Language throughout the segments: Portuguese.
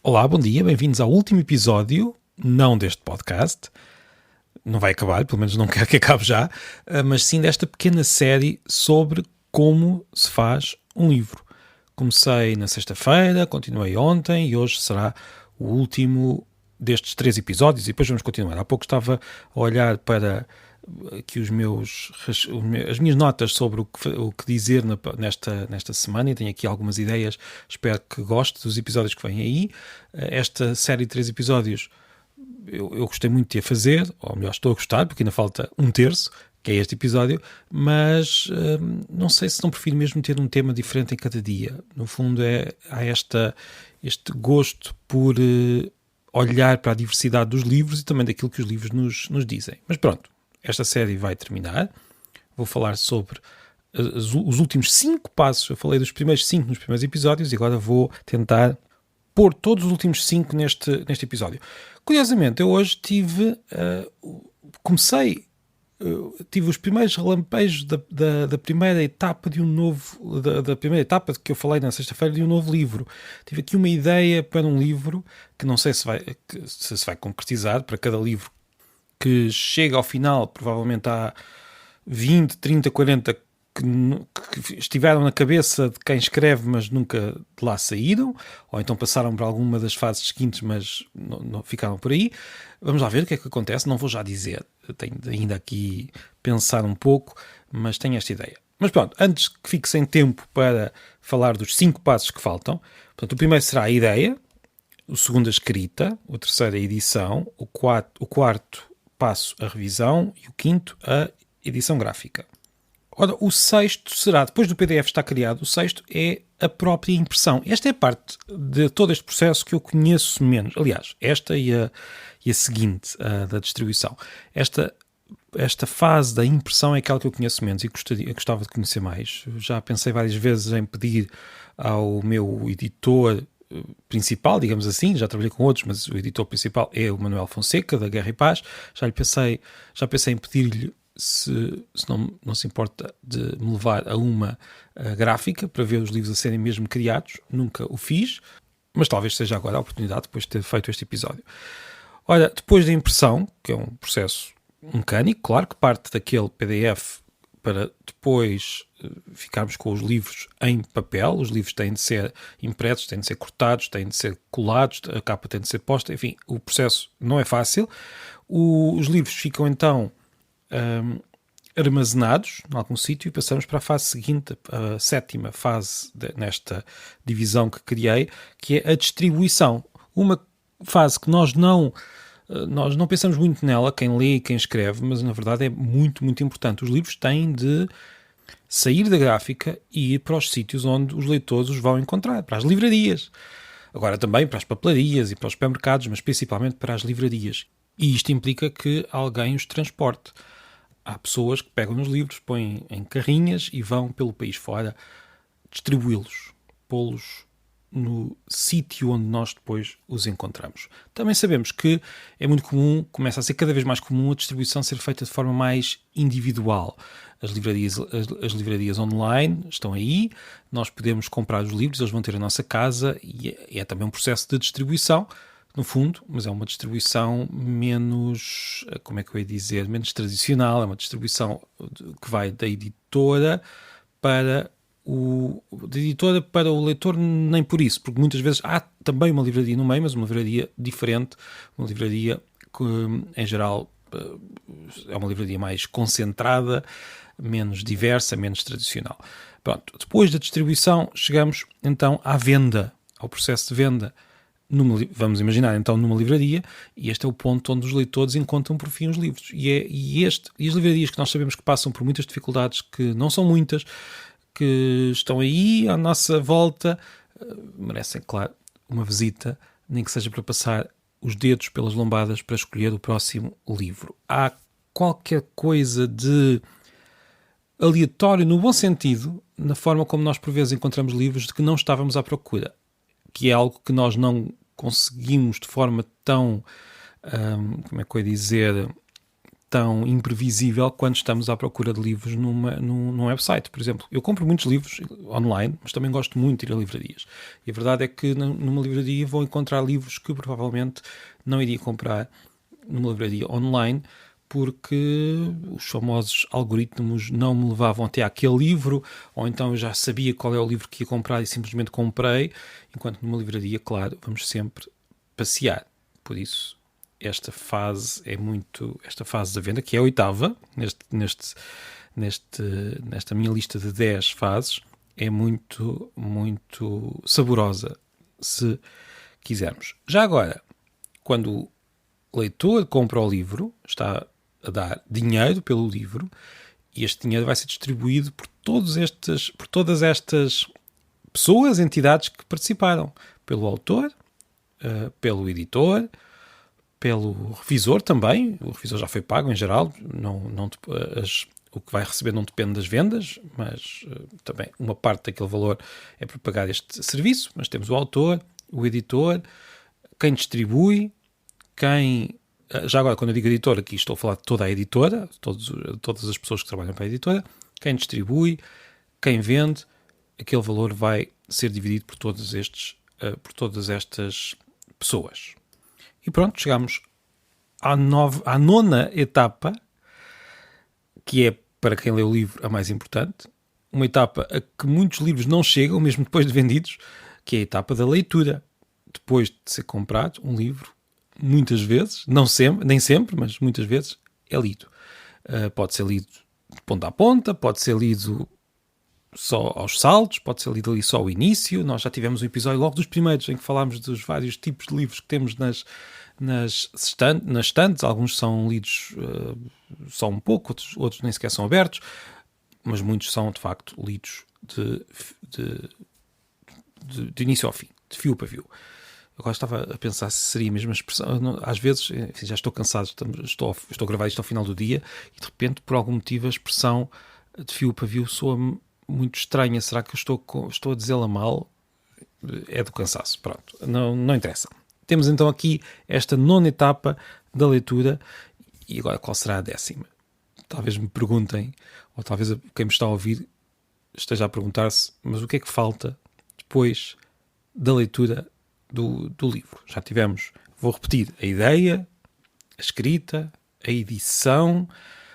Olá, bom dia, bem-vindos ao último episódio, não deste podcast, não vai acabar, pelo menos não quero que acabe já, mas sim desta pequena série sobre como se faz um livro. Comecei na sexta-feira, continuei ontem e hoje será o último destes 3 episódios e depois vamos continuar. Há pouco estava a olhar para aqui as minhas notas sobre o que dizer nesta semana e tenho aqui algumas ideias, espero que goste dos episódios que vêm aí. Esta série de 3 episódios eu gostei muito de a fazer, ou melhor, estou a gostar, porque ainda falta um terço, que é este episódio, mas não sei se não prefiro mesmo ter um tema diferente em cada dia. No fundo há este gosto por olhar para a diversidade dos livros e também daquilo que os livros nos dizem. Mas pronto, esta série vai terminar. Vou falar sobre os últimos 5 passos. Eu falei dos primeiros 5 nos primeiros episódios e agora vou tentar pôr todos os últimos 5 neste episódio. Curiosamente, eu hoje tive os primeiros relampejos da primeira etapa de um novo, da primeira etapa que eu falei na sexta-feira de um novo livro. Tive aqui uma ideia para um livro que não sei se se vai concretizar. Para cada livro que chega ao final, provavelmente há 20, 30, 40 que estiveram na cabeça de quem escreve, mas nunca de lá saíram, ou então passaram por alguma das fases seguintes, mas não ficaram por aí. Vamos lá ver o que é que acontece. Não vou já dizer, tenho ainda aqui pensar um pouco, mas tenho esta ideia. Mas pronto, antes que fique sem tempo para falar dos 5 passos que faltam, portanto, o primeiro será a ideia, o segundo a escrita, o terceiro a edição, o quarto passo a revisão e o quinto a edição gráfica. Ora, o sexto será, depois do PDF estar criado, o sexto é a própria impressão. Esta é a parte de todo este processo que eu conheço menos. Aliás, esta e a seguinte, da distribuição. Esta fase da impressão é aquela que eu conheço menos e gostava de conhecer mais. Já pensei várias vezes em pedir ao meu editor principal, digamos assim, já trabalhei com outros, mas o editor principal é o Manuel Fonseca, da Guerra e Paz. Já pensei em pedir-lhe se não se importa de me levar a uma gráfica para ver os livros a serem mesmo criados. Nunca o fiz, mas talvez seja agora a oportunidade depois de ter feito este episódio. Olha, depois da impressão, que é um processo mecânico, claro que parte daquele PDF para depois ficarmos com os livros em papel. Os livros têm de ser impressos, têm de ser cortados, têm de ser colados, a capa tem de ser posta, enfim, o processo não é fácil. Os livros ficam então armazenados em algum sítio e passamos para a fase seguinte, a 7ª fase nesta divisão que criei, que é a distribuição. Uma fase que nós não pensamos muito nela, quem lê e quem escreve, mas na verdade é muito, muito importante. Os livros têm de sair da gráfica e ir para os sítios onde os leitores os vão encontrar, para as livrarias. Agora também para as papelarias e para os supermercados, mas principalmente para as livrarias. E isto implica que alguém os transporte. Há pessoas que pegam nos livros, põem em carrinhas e vão pelo país fora distribuí-los, pô-los no sítio onde nós depois os encontramos. Também sabemos que é muito comum, começa a ser cada vez mais comum a distribuição ser feita de forma mais individual. As livrarias online estão aí, nós podemos comprar os livros, eles vão ter a nossa casa e é também um processo de distribuição, no fundo, mas é uma distribuição menos, como é que eu ia dizer, menos tradicional, é uma distribuição que vai da editora para o leitor, nem por isso, porque muitas vezes há também uma livraria no meio, mas uma livraria diferente, uma livraria que, em geral, é uma livraria mais concentrada, menos diversa, menos tradicional. Pronto, depois da distribuição, chegamos então à venda, ao processo de venda. Vamos imaginar então numa livraria, e este é o ponto onde os leitores encontram por fim os livros. E as livrarias que nós sabemos que passam por muitas dificuldades, que não são muitas, que estão aí à nossa volta, merecem, claro, uma visita, nem que seja para passar os dedos pelas lombadas para escolher o próximo livro. Há qualquer coisa de aleatório, no bom sentido, na forma como nós por vezes encontramos livros de que não estávamos à procura, que é algo que nós não conseguimos de forma tão, como é que eu ia dizer, tão imprevisível quando estamos à procura de livros num website. Por exemplo, eu compro muitos livros online, mas também gosto muito de ir a livrarias. E a verdade é que numa livraria vou encontrar livros que provavelmente não iria comprar numa livraria online, porque os famosos algoritmos não me levavam até àquele livro, ou então eu já sabia qual é o livro que ia comprar e simplesmente comprei, enquanto numa livraria, claro, vamos sempre passear. Por isso, esta fase da venda, que é a oitava, nesta minha lista de 10 fases, é muito, muito saborosa, se quisermos. Já agora, quando o leitor compra o livro, está a dar dinheiro pelo livro, e este dinheiro vai ser distribuído por todas estas pessoas, entidades que participaram, pelo autor, pelo editor, pelo revisor também. O revisor já foi pago em geral, o que vai receber não depende das vendas, mas também uma parte daquele valor é para pagar este serviço. Mas temos o autor, o editor, quem distribui, já agora, quando eu digo editor, aqui estou a falar de toda a editora, todas as pessoas que trabalham para a editora, quem distribui, quem vende, aquele valor vai ser dividido por todas estas pessoas. E pronto, chegamos à nona etapa, que é, para quem lê o livro, a mais importante. Uma etapa a que muitos livros não chegam, mesmo depois de vendidos, que é a etapa da leitura. Depois de ser comprado, um livro, muitas vezes, nem sempre, mas muitas vezes, é lido. Pode ser lido de ponta a ponta, pode ser lido só aos saltos, pode ser lido ali só ao início. Nós já tivemos um episódio logo dos primeiros em que falámos dos vários tipos de livros que temos nas estantes. Alguns são lidos só um pouco, outros nem sequer são abertos, mas muitos são, de facto, lidos de início ao fim, de fio para fio. Agora estava a pensar se seria a mesma expressão. Às vezes, enfim, já estou cansado, estou a gravar isto ao final do dia e de repente, por algum motivo, a expressão de fio para fio soa muito estranha. Será que eu estou a dizê-la mal? É do cansaço. Pronto, não interessa. Temos então aqui esta nona etapa da leitura. E agora, qual será a 10ª? Talvez me perguntem, ou talvez quem me está a ouvir esteja a perguntar-se, mas o que é que falta depois da leitura do livro? Já tivemos, vou repetir, a ideia, a escrita, a edição, ou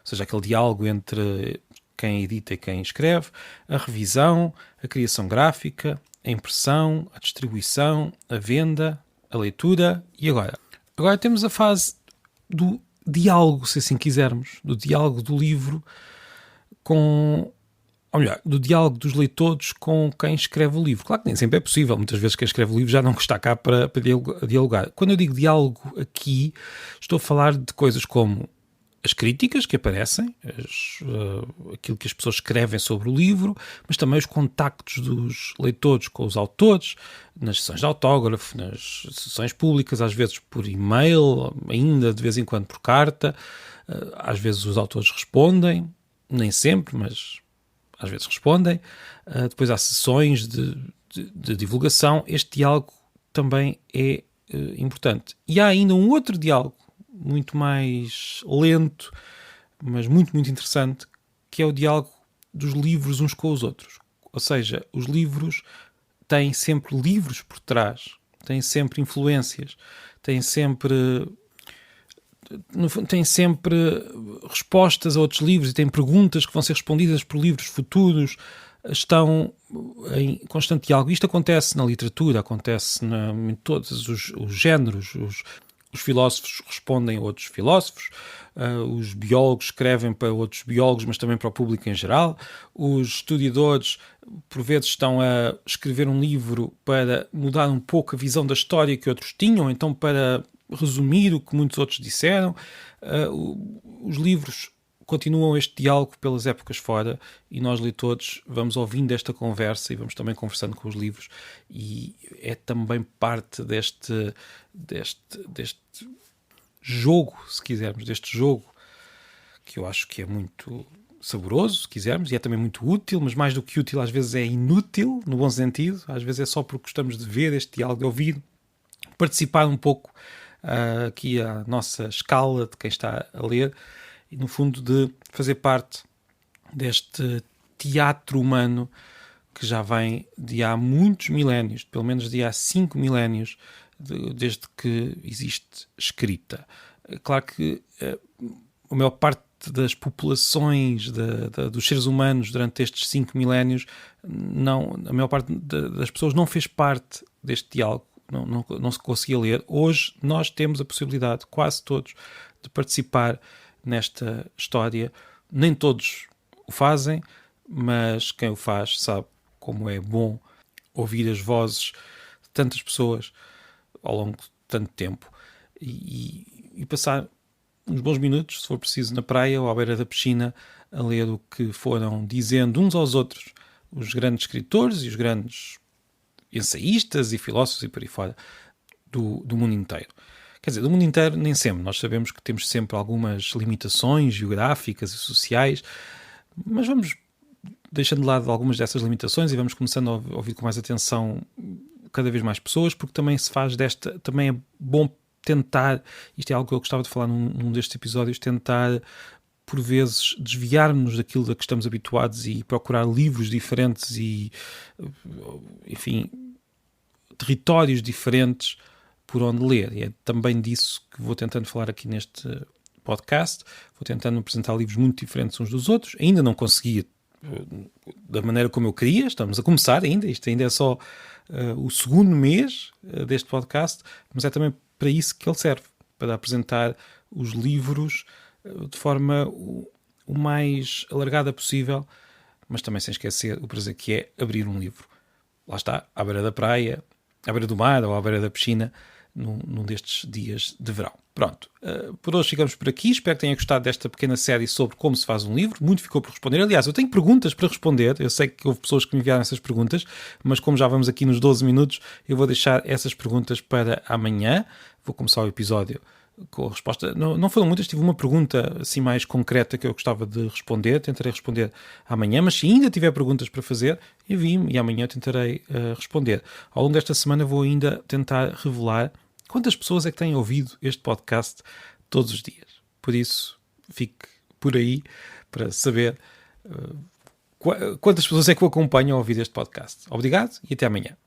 seja, aquele diálogo entre quem edita e quem escreve, a revisão, a criação gráfica, a impressão, a distribuição, a venda, a leitura e agora? Agora temos a fase do diálogo, se assim quisermos, do diálogo do livro ou melhor, do diálogo dos leitores com quem escreve o livro. Claro que nem sempre é possível. Muitas vezes quem escreve o livro já não está cá para dialogar. Quando eu digo diálogo aqui, estou a falar de coisas como as críticas que aparecem, aquilo que as pessoas escrevem sobre o livro, mas também os contactos dos leitores com os autores, nas sessões de autógrafo, nas sessões públicas, às vezes por e-mail, ainda de vez em quando por carta. Às vezes os autores respondem, nem sempre, mas às vezes respondem. Depois há sessões de divulgação. Este diálogo também é importante. E há ainda um outro diálogo, muito mais lento, mas muito, muito interessante, que é o diálogo dos livros uns com os outros. Ou seja, os livros têm sempre livros por trás, têm sempre influências, têm sempre respostas a outros livros e têm perguntas que vão ser respondidas por livros futuros, estão em constante diálogo. Isto acontece na literatura, acontece em todos os géneros. Os filósofos respondem a outros filósofos, os biólogos escrevem para outros biólogos, mas também para o público em geral. Os historiadores, por vezes, estão a escrever um livro para mudar um pouco a visão da história que outros tinham, então para resumir o que muitos outros disseram. Os livros continuam este diálogo pelas épocas fora e nós, leitores, vamos ouvindo esta conversa e vamos também conversando com os livros, e é também parte deste jogo, se quisermos, deste jogo que eu acho que é muito saboroso, se quisermos, e é também muito útil, mas mais do que útil, às vezes é inútil, no bom sentido. Às vezes é só porque gostamos de ver este diálogo, de ouvir, participar um pouco aqui à nossa escala de quem está a ler, e no fundo de fazer parte deste teatro humano que já vem de há muitos milénios, pelo menos de há 5 milénios, desde que existe escrita. Claro que a maior parte das populações dos seres humanos durante estes 5 milénios, a maior parte das pessoas não fez parte deste diálogo, não se conseguia ler. Hoje nós temos a possibilidade, quase todos, de participar nesta história. Nem todos o fazem, mas quem o faz sabe como é bom ouvir as vozes de tantas pessoas ao longo de tanto tempo e passar uns bons minutos, se for preciso, na praia ou à beira da piscina, a ler o que foram dizendo uns aos outros os grandes escritores e os grandes ensaístas e filósofos e por aí fora do mundo inteiro. Quer dizer, do mundo inteiro nem sempre. Nós sabemos que temos sempre algumas limitações geográficas e sociais, mas vamos deixando de lado algumas dessas limitações e vamos começando a ouvir com mais atenção cada vez mais pessoas, porque também se faz também é bom tentar, isto é algo que eu gostava de falar num destes episódios, tentar por vezes desviar-nos daquilo a que estamos habituados e procurar livros diferentes e, enfim, territórios diferentes por onde ler. E é também disso que vou tentando falar aqui neste podcast. Vou tentando apresentar livros muito diferentes uns dos outros. Ainda não consegui da maneira como eu queria, estamos a começar ainda, isto ainda é só o segundo mês deste podcast, mas é também para isso que ele serve, para apresentar os livros de forma o mais alargada possível, mas também sem esquecer o prazer que é abrir um livro. Lá está, à beira da praia, à beira do mar ou à beira da piscina, num destes dias de verão. Pronto, por hoje ficamos por aqui. Espero que tenham gostado desta pequena série sobre como se faz um livro. Muito ficou por responder. Aliás, eu tenho perguntas para responder. Eu sei que houve pessoas que me enviaram essas perguntas, mas como já vamos aqui nos 12 minutos, eu vou deixar essas perguntas para amanhã. Vou começar o episódio com a resposta. Não foram muitas, tive uma pergunta assim mais concreta que eu gostava de responder. Tentarei responder amanhã, mas se ainda tiver perguntas para fazer, envie-me e amanhã eu tentarei responder. Ao longo desta semana vou ainda tentar revelar quantas pessoas é que têm ouvido este podcast todos os dias. Por isso, fique por aí para saber quantas pessoas é que o acompanham a ouvir este podcast. Obrigado e até amanhã.